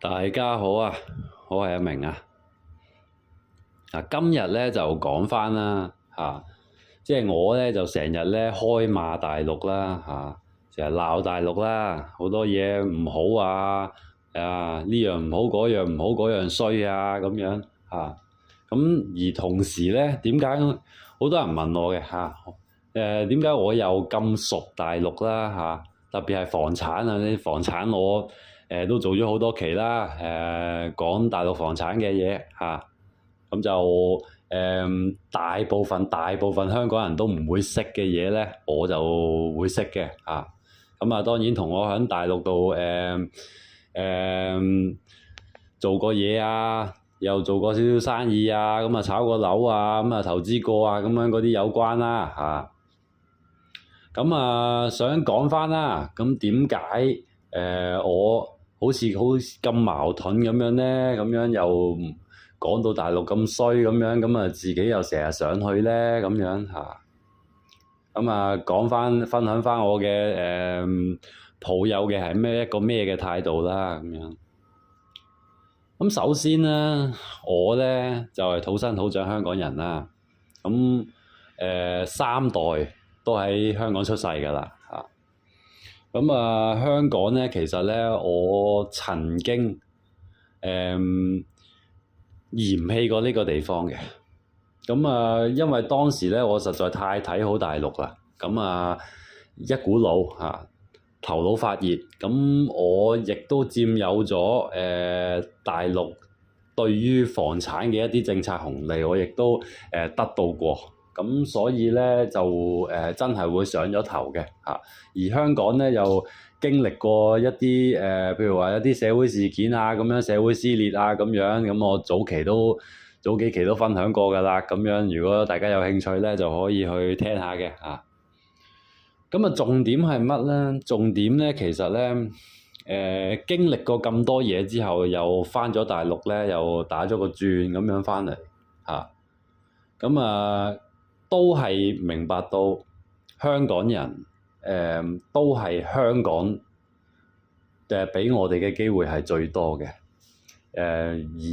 大家好啊，我係阿明啊。今日咧就講翻啦即係我咧就成日咧開罵大陸啦成日鬧大陸啦，好多嘢唔好呢樣唔好，嗰樣唔好，嗰樣衰咁樣咁而同時咧，點解好多人問我嘅點解我又咁熟大陸啦特別係房產啲房產我都做咗好多期啦，講大陸房產嘅嘢咁就大部分香港人都唔會識嘅嘢咧，我就會識嘅咁當然同我喺大陸度做過嘢又做過少少生意咁炒過樓咁投資過咁樣嗰啲有關啦咁想講翻啦，咁點解我好似咁矛盾咁樣咧？咁樣又講到大陸咁衰咁樣，咁自己又成日上去咧咁樣咁講翻分享翻我嘅抱有嘅係一個咩嘅態度啦咁樣。咁首先咧，我咧就係土生土長香港人啦。咁三代都喺香港出世㗎啦咁香港咧，其實咧我曾經嫌棄過呢個地方嘅。咁因為當時咧我實在太睇好大陸啦。咁一股腦頭腦發熱，咁我亦都佔有咗大陸對於房產嘅一啲政策紅利，我亦都得到過。咁所以咧就真係會上咗頭嘅而香港咧又經歷過一啲譬如話一啲社會事件咁樣，社會撕裂咁樣，咁我早幾期都分享過㗎啦。咁樣如果大家有興趣咧，就可以去聽下嘅咁重點係乜咧？重點咧其實咧經歷過咁多嘢之後，又返咗大陸咧，又打咗個轉咁樣返嚟咁都係明白到香港人都係香港俾我哋嘅機會係最多嘅而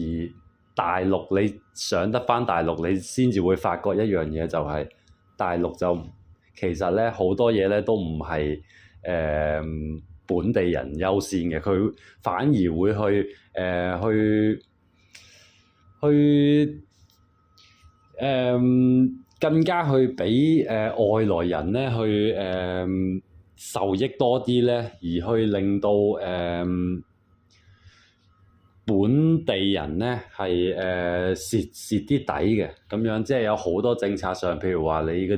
大陸你上得返大陸，你先至會發覺一樣嘢，就係大陸就其實咧好多嘢咧都唔係本地人優先嘅，佢反而會去更加去俾外來人咧去受益多啲咧，而去令到本地人咧係蝕啲底嘅咁樣，即係有好多政策上，譬如話你嗰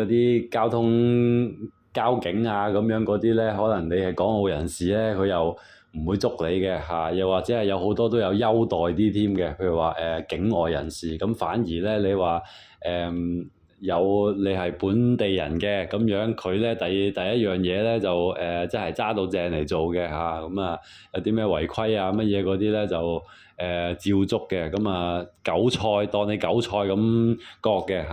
啲交通交警咁樣嗰啲咧，可能你係港澳人士咧，佢又唔會捉你嘅又或者係有好多都有優待啲添嘅，譬如話境外人士，咁反而咧你話有你係本地人嘅咁樣，佢咧第一樣嘢咧就即係揸到正嚟做嘅咁有啲咩違規乜嘢嗰啲咧就照捉嘅，咁韭菜當你韭菜咁割嘅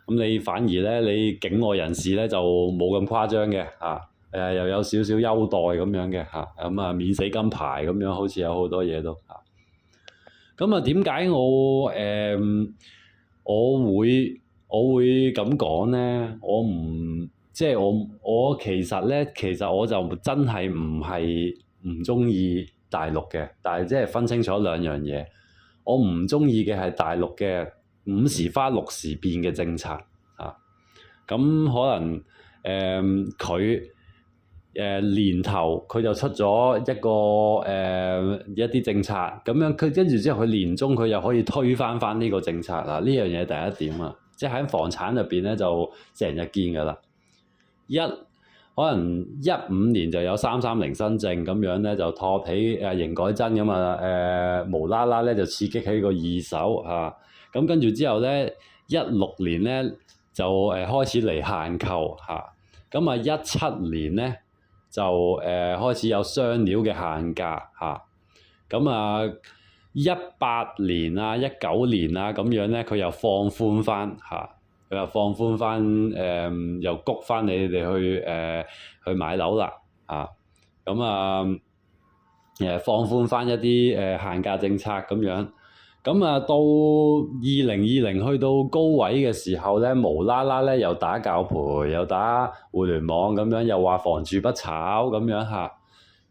咁你反而咧你境外人士咧就冇咁誇張嘅又有少少優待咁樣嘅咁免死金牌咁樣，好似有好多嘢都咁點解我會咁講咧？我其實我就真係唔中意大陸嘅，但係即係分清楚兩樣嘢。我唔中意嘅係大陸嘅5時花6時變嘅政策咁可能佢年頭佢就出咗一啲政策咁樣，佢跟住之後佢年中佢又可以推翻呢個政策呢樣嘢第一點即係喺房產入邊咧就成日見㗎啦。可能15年就有330新政咁樣咧，就托起營改增咁無啦啦咧就刺激起個二手咁跟住之後咧16年咧就開始嚟限購咁17年咧就開始有雙料嘅限價咁18年19年咁樣咧，佢又放寬翻佢又放寬翻又谷翻你哋去買樓啦咁放寬翻一啲限價政策咁樣。咁啊，到2020去到高位嘅時候咧，無啦啦咧又打教培，又打互聯網咁樣，又話房住不炒咁樣嚇。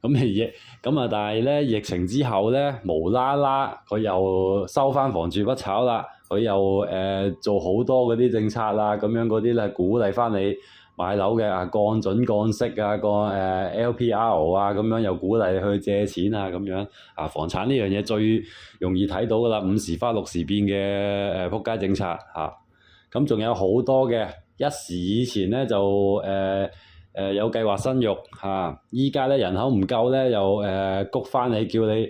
咁啊，但係咧疫情之後咧，無啦啦佢又收翻房住不炒啦，佢又做好多嗰啲政策啦，咁樣嗰啲咧鼓勵翻你買樓嘅啊，降準降息啊，LPR 啊，咁樣又鼓勵你去借錢啊，咁樣啊，房產呢樣嘢最容易睇到噶啦，五時花六時變嘅仆街政策嚇。咁仲有好多嘅，一時以前咧就有計劃生育嚇，依家咧人口唔夠咧，又谷翻你，叫你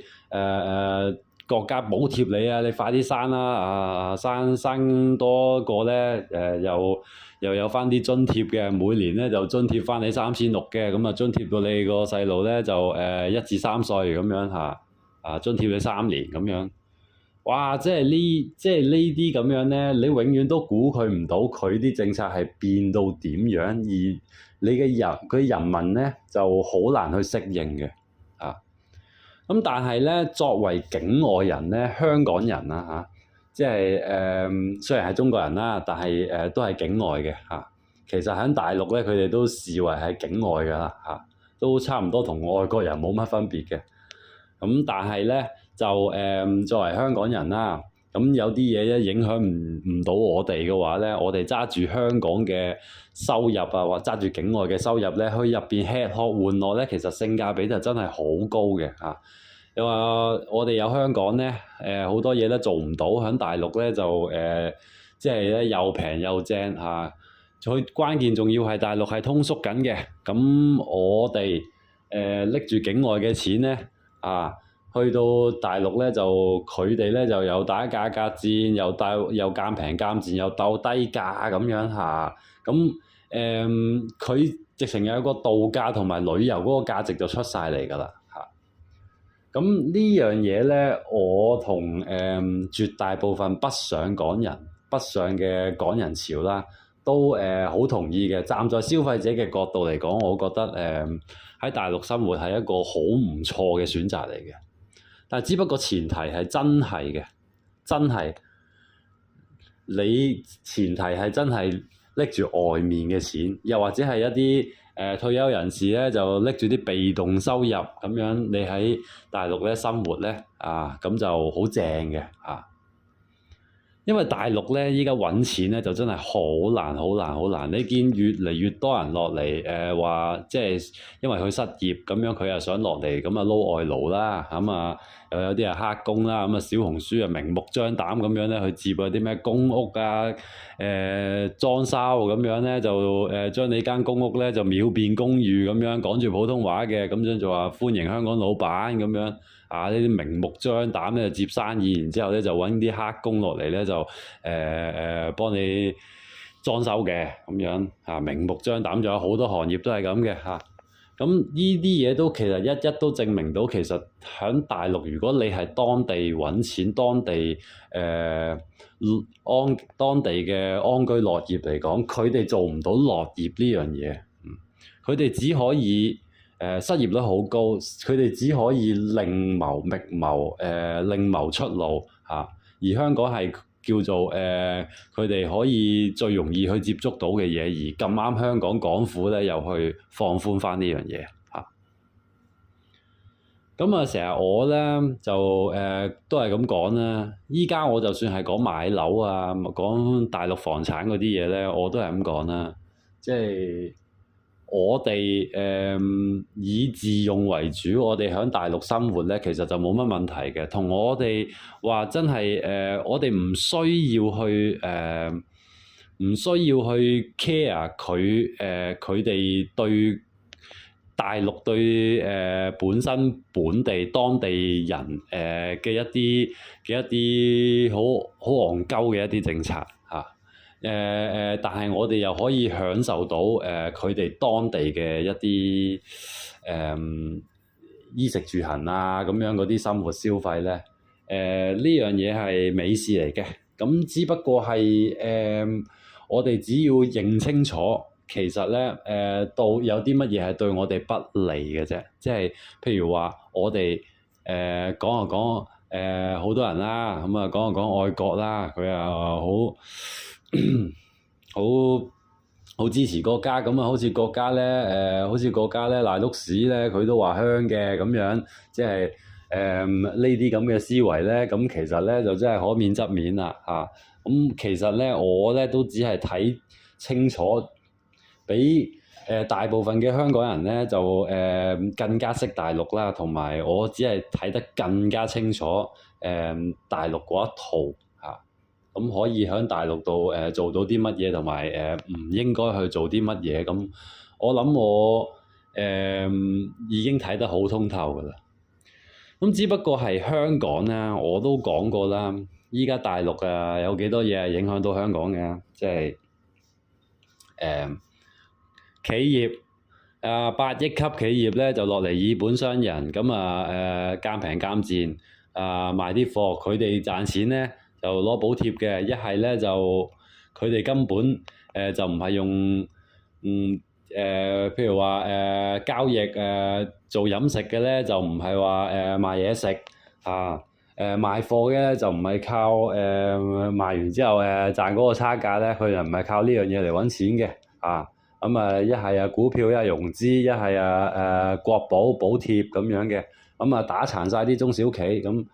國家補貼你啊，你快啲生啦啊，生多個咧又有翻啲津貼嘅，每年咧就津貼翻你3600嘅，咁啊津貼到你個細路咧就1至3歲咁樣嚇，啊津貼你3年咁樣。哇！即係呢啲咁樣咧，你永遠都估佢唔到佢啲政策係變到點樣，而你佢人民咧就好難去適應嘅啊。咁但係咧，作為境外人咧，香港人啊嚇，即係雖然係中國人啦，但係都係境外嘅嚇。其實喺大陸咧，佢哋都視為係境外㗎啦嚇，都差唔多同外國人冇乜分別嘅。咁但係咧就作為香港人啦，咁有啲嘢咧影響唔到我哋嘅話咧，我哋揸住香港嘅收入啊，或揸住境外嘅收入咧，去入邊吃喝玩樂咧，其實性價比就真係好高嘅嚇。又話我哋有香港咧，好多嘢都做唔到，喺大陸咧就即係咧又平又正嚇。最關鍵仲要係大陸係通縮緊嘅，咁我哋拎住境外嘅錢咧啊，去到大陸咧就佢哋咧就又打價格戰，又賤平賤賤，又鬥低價咁樣嚇。咁佢直情有一個度假同埋旅遊嗰個價值就出晒嚟㗎啦嚇。咁呢樣嘢咧，我同絕大部分北上港人、北上嘅港人潮啦，都好同意嘅。站在消費者嘅角度嚟講，我覺得喺大陸生活係一個好唔錯嘅選擇嚟嘅。但係只不過前提係真係你前提係真係拎住外面嘅錢，又或者係一啲退休人士咧就拎住啲被動收入咁樣，你喺大陸咧生活咧啊，咁就好正嘅啊。因為大陸咧依家揾錢咧就真係好難，你見越嚟越多人落嚟話，即係因為佢失業咁樣，佢又想落嚟咁啊撈外勞啦，咁啊又有啲係黑工啦，咁啊小紅書啊明目張膽咁樣咧去接嗰啲咩公屋啊裝修咁樣咧就將你間公屋咧就秒變公寓咁樣，講住普通話嘅咁樣就話歡迎香港老闆咁樣。啊！呢啲明目張膽咧接生意，然之後咧就揾啲黑工落嚟咧就幫你裝修嘅咁樣嚇，明目張膽，仲有好多行業都係咁嘅嚇。咁呢啲嘢都其實一都證明到，其實喺大陸，如果你係當地揾錢、當地嘅安居樂業嚟講，佢哋做唔到樂業呢樣嘢。佢哋只可以失業率好高，佢哋只可以另謀覓謀另謀出路嚇。而香港係叫做佢哋可以最容易去接觸到嘅嘢，而咁啱香港港府咧又去放寬翻呢樣嘢嚇。咁啊，成日我咧就都係咁講啦。依家我就算係講買樓啊，講大陸房產嗰啲嘢咧，我都係咁講啦。即係我哋以自用為主，我哋喺大陸生活咧，其實就冇乜問題嘅。同我哋話真係我哋唔需要去 care 佢哋對大陸對本身本地當地人嘅一啲好戇鳩嘅一啲政策嚇。但係我哋又可以享受到佢哋當地嘅一啲衣食住行啊咁樣嗰啲生活消費咧，呢樣嘢係美事嚟嘅。咁只不過係我哋只要認清楚其實咧到有啲乜嘢係對我哋不利嘅啫，即係譬如話我哋講就講好多人啦，咁啊講就講愛國啦，佢啊好好支持國家，咁啊好似國家咧賴碌屎咧，佢都話香嘅咁樣，即係呢啲咁嘅思維咧，咁其實咧就真係可免則免啦嚇。咁其實咧我咧都只係睇清楚，比大部分嘅香港人咧就更加識大陸啦，同埋我只係睇得更加清楚大陸嗰一套。咁可以喺大陸度做到啲乜嘢，同埋唔應該去做啲乜嘢。咁我諗我已經睇得好通透㗎啦。咁只不過係香港啦，我都講過啦。依家大陸啊，有幾多嘢係影響到香港嘅？即係企業8億級企業咧就落嚟以本傷人，咁奸平奸賤賣啲貨，佢哋賺錢咧就攞補貼嘅，一係咧就佢哋根本就唔係用譬如話交易做飲食嘅咧，就唔係話賣嘢食賣貨嘅咧，就唔係靠賣完之後賺嗰個差價咧，佢就唔係靠呢樣嘢嚟揾錢嘅咁一係股票，一係融資，一係國保補貼咁樣嘅，咁打殘晒啲中小企咁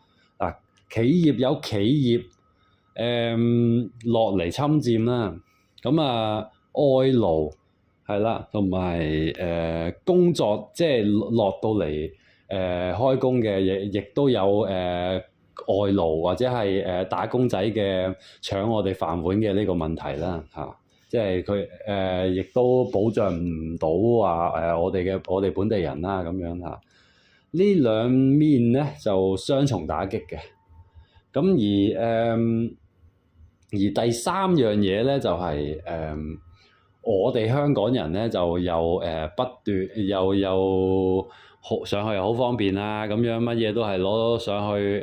企業有企業落嚟侵佔啦，咁外勞係啦，同埋工作即係落到嚟開工嘅，亦都有外勞或者係打工仔嘅搶我哋飯碗嘅呢個問題啦即係佢亦都保障唔到話我哋本地人啦咁樣呢兩面咧就雙重打擊嘅。咁而第三樣嘢咧就係我哋香港人咧就又不斷又上去又好方便啊，咁樣乜嘢都係攞上去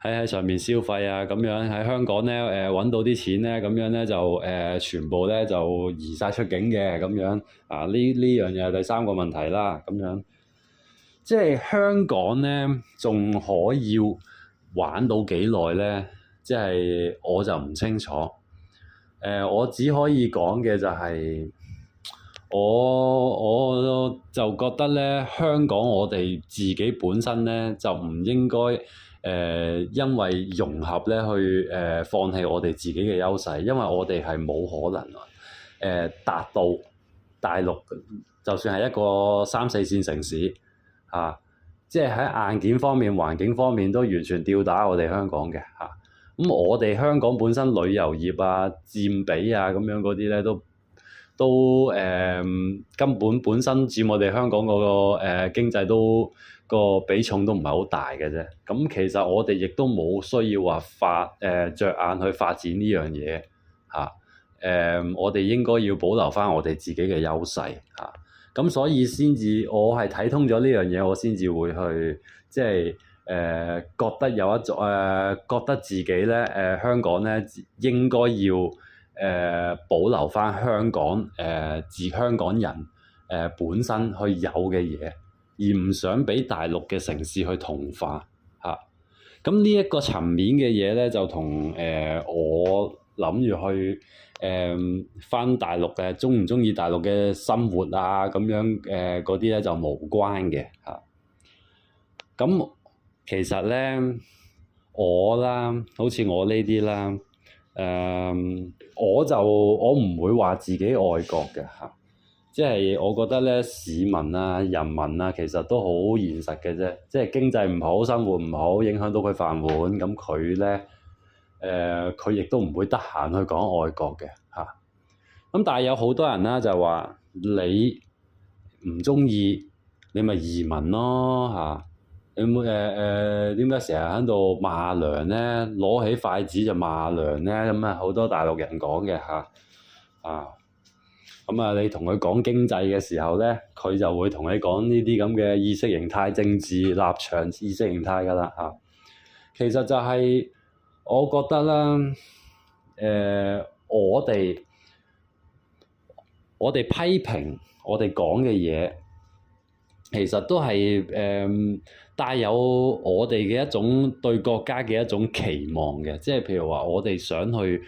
喺上面消費啊，咁樣喺香港咧揾到啲錢咧，咁樣咧就全部咧就移晒出境嘅咁樣呢樣嘢係第三個問題啦，咁樣即係香港咧仲可以玩到幾耐咧？即係我就唔清楚。我只可以講嘅就係我就覺得咧，香港我哋自己本身咧就唔應該因為融合咧去放棄我哋自己嘅優勢，因為我哋係冇可能達到大陸，就算係一個3、4線城市即係喺硬件方面、環境方面都完全吊打我哋香港嘅咁我哋香港本身旅遊業佔比咁樣嗰啲咧都根本身佔我哋香港嗰個經濟都個比重都唔係好大嘅啫。咁其實我哋亦都冇需要話着眼去發展呢樣嘢我哋應該要保留返我哋自己嘅優勢咁所以先至我係睇通咗呢樣嘢，我先至會去即係覺得有一種覺得自己咧香港咧應該要保留返香港自香港人本身去有嘅嘢，而唔想俾大陸嘅城市去同化咁呢一個層面嘅嘢咧，就同我諗住去返大陸嘅鍾唔鍾意大陸嘅生活咁樣嗰啲咧就無關嘅咁其實咧我啦，好似我呢啲啦我唔會話自己愛國嘅即係我覺得咧市民人民其實都好現實嘅啫，即係經濟唔好、生活唔好，影響到佢飯碗，咁佢咧佢亦都唔會得閒去講愛國嘅咁但係有好多人啦就話你唔鍾意，你咪移民咯你點解成日喺度罵娘咧？攞起筷子就罵娘咧？咁好多大陸人講嘅你同佢講經濟嘅時候咧，佢就會同你講呢啲咁嘅意識形態、政治立場、意識形態㗎啦其實就係我覺得啦，我哋我哋批評我哋講嘅嘢，其實都係帶有我哋嘅一種對國家嘅一種期望嘅，即係譬如話我哋想去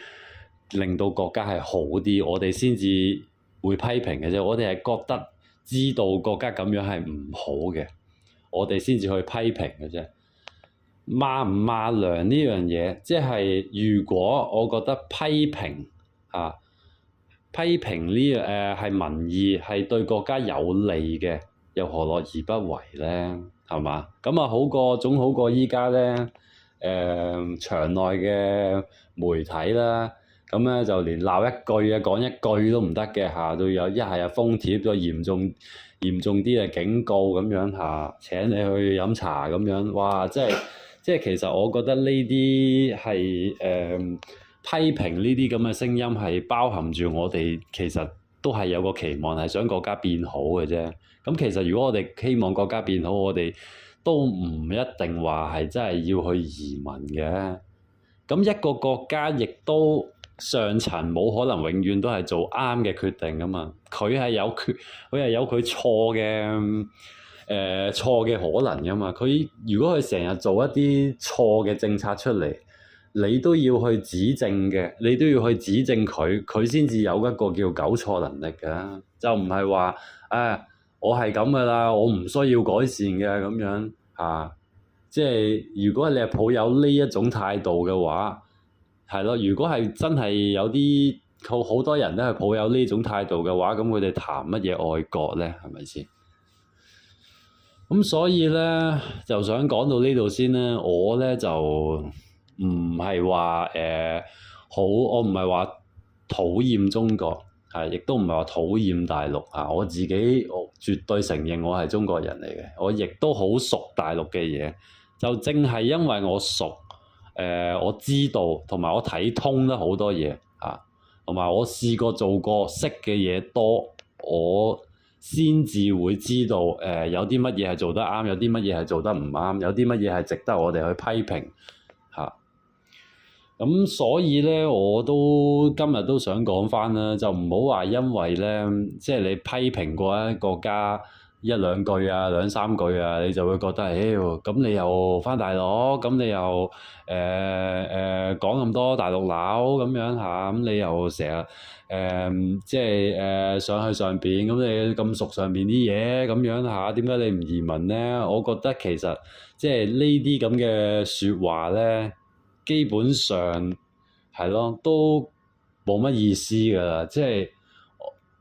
令到國家係好啲，我哋先至會批評嘅啫。我哋係覺得知道國家咁樣係唔好嘅，我哋先至去批評嘅啫。罵唔罵娘呢樣嘢，即係如果我覺得批評批評呢係民意係對國家有利嘅，又何樂而不為咧？係嘛？咁啊總好過依家咧場內嘅媒體啦，咁咧就連鬧一句講一句都唔得嘅嚇，都有一係封帖，再嚴重啲嘅警告咁樣嚇，請你去飲茶咁樣，哇！即係其實我覺得呢啲係批評呢啲咁嘅聲音係包含住我哋其實都係有個期望係想國家變好嘅啫。咁其實如果我哋希望國家變好，我哋都唔一定話係真係要去移民嘅。咁一個國家亦都上層冇可能永遠都係做啱嘅決定㗎嘛，佢係有佢錯嘅可能㗎嘛。如果佢成日做一啲錯嘅政策出嚟，你都要去指正嘅，你都要去指正佢先至有一個叫糾錯能力㗎，就唔係話我係咁㗎啦，我唔需要改善嘅咁樣嚇。即係如果你係抱有呢一種態度嘅話，係咯。如果係真係有啲好多人都係抱有呢種態度嘅話，咁佢哋談乜嘢愛國咧？係咪先？咁所以咧，就想講到呢度先咧。我咧就唔係話我唔係話討厭中國，亦都唔係話討厭大陸啊。我自己我絕對承認我係中國人嚟嘅，我亦都好熟大陸嘅嘢。就正係因為我熟，我知道同埋我睇通咗好多嘢啊，同埋我試過做過識嘅嘢多，我先至會知道有啲乜嘢係做得啱，有啲乜嘢係做得唔啱，有啲乜嘢係值得我哋去批評嚇。咁所以咧，我今日都想講返啦，就唔好話因為咧，即係你批評過一個國家一兩句啊，兩三句啊，你就會覺得，咁你又返大陸，咁你又講咁多大陸佬咁樣嚇，咁你又成日即係上去上邊，咁你咁熟上邊啲嘢咁樣嚇，點解你唔移民咧？我覺得其實即係呢啲咁嘅説話咧，基本上係咯，都冇乜意思㗎啦。即係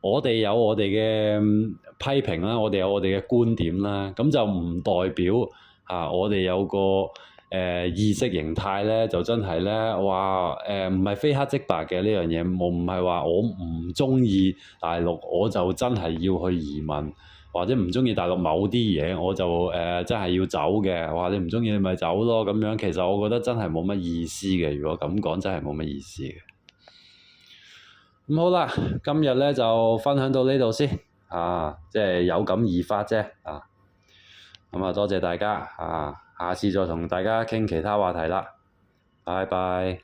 我哋有我哋嘅批評啦，我哋有我哋嘅觀點啦，咁就唔代表我哋有個意識形態咧，就真係咧話唔係非黑即白嘅呢樣嘢。我唔係話我唔中意大陸，我就真係要去移民，或者唔中意大陸某啲嘢，我就真係要走嘅。話你唔中意你咪走咯咁樣。其實我覺得真係冇乜意思嘅。如果咁講，真係冇乜意思嘅。咁好啦，今日咧就分享到呢度先即係有感而發啫咁啊，多謝大家下次再同大家傾其他話題啦，拜拜。